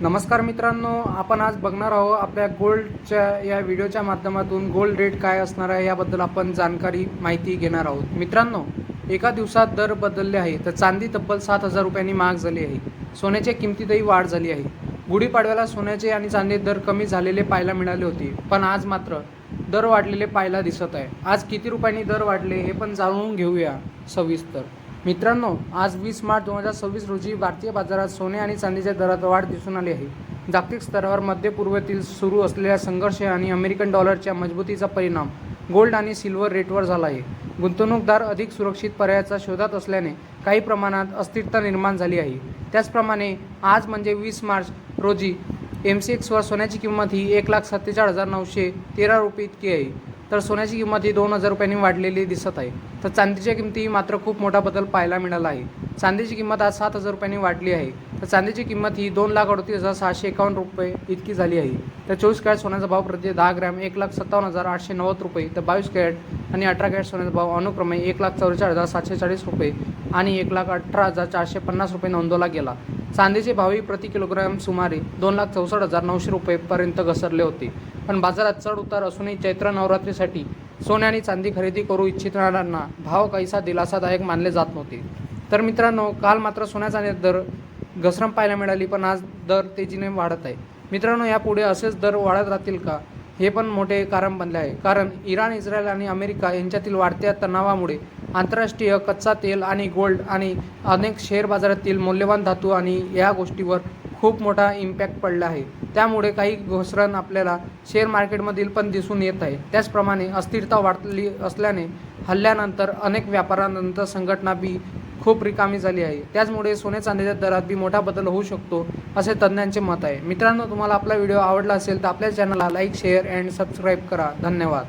नमस्कार मित्रांनो, आपण आज बघणार आहोत आपल्या गोल्डच्या या व्हिडिओच्या माध्यमातून गोल्ड रेट काय असणार आहे याबद्दल आपण जानकारी माहिती घेणार आहोत। मित्रांनो, एका दिवसात दर बदलले आहे तर चांदी तब्बल 7,000 रुपयांनी महाग झाली आहे। सोन्याच्या किमतीतही वाढ झाली आहे। गुढीपाडव्याला सोन्याचे आणि चांदी दर कमी झालेले पाहायला मिळाले होते, पण आज मात्र दर वाढलेले पाहायला दिसत आहे। आज किती रुपयांनी दर वाढले हे पण जाणून घेऊया सविस्तर। मित्रांनो, आज 20 मार्च 2026 रोजी भारतीय बाजारात सोने आणि चांदीच्या दरात वाढ दिसून आली आहे। जागतिक स्तरावर मध्य पूर्वेतील सुरू असलेल्या संघर्ष आणि अमेरिकन डॉलरच्या मजबूतीचा परिणाम गोल्ड आणि सिल्वर रेटवर झाला आहे। गुंतवणूकदार अधिक सुरक्षित पर्यायाचा शोधात असल्याने काही प्रमाणात अस्थिरता निर्माण झाली आहे। त्याचप्रमाणे आज म्हणजे 20 मार्च रोजी MCXवर सोन्याची किंमत ही 1,47,913 रुपये इतकी आहे, तर सोन्याची किंमत ही 2,000 रुपयांनी वाढलेली दिसत आहे। तर चांदीच्या किमती मात्र खूप मोठा बदल पाहायला मिळाला आहे। चांदीची किंमत आज 7,000 रुपयांनी वाढली आहे, तर चांदीची किंमत ही 2,38,651 रुपये इतकी झाली आहे। तर 24 कॅरेट सोन्याचा भाव प्रति 10 ग्रॅम 1,57,890 रुपये, तर 22 कॅरेट आणि 18 कॅरेट सोन्याचा भाव अनुक्रमे 1,44,740 रुपये आणि 1,18,450 रुपये नोंदवला गेला। चांदीचे भावही प्रति किलोग्रॅम सुमारे 2,64,900 रुपयेपर्यंत घसरले होते। पण बाजारात चढ उतार असूनही चैत्र नवरात्रीसाठी सोने आणि चांदी खरेदी करू इच्छिणाऱ्यांना भाव काहीसा दिलासादायक मानले जात नव्हते। तर मित्रांनो, काल मात्र सोन्या चांदीचे दर घसरण पाहायला मिळाली, पण आज दर तेजीने वाढत आहे। मित्रांनो, यापुढे असेच दर वाढत राहतील का, हे पण मोठे कारण बनले आहे। कारण इराण, इस्रायल आणि अमेरिका यांच्यातील वाढत्या तणावामुळे आंतरराष्ट्रीय कच्चा तेल आणि गोल्ड आणि अनेक शेअर बाजारातील मौल्यवान धातू आणि या गोष्टीवर खूप मोठा इम्पॅक्ट पडला आहे। त्यामुळे काही घसरण आपल्याला शेअर मार्केटमधील पण दिसून येत आहे। त्याचप्रमाणे अस्थिरता वाढली असल्याने हल्ल्यानंतर अनेक व्यापारानंतर संघटना बी खूप रिकामी झाली आहे। त्याचमुळे सोने चांदीच्या दरात बी मोठा बदल होऊ शकतो असे तज्ज्ञांचे मत आहे। मित्रांनो, तुम्हाला आपला व्हिडिओ आवडला असेल तर आपल्या चॅनलला लाईक, शेअर अँड सबस्क्राईब करा। धन्यवाद।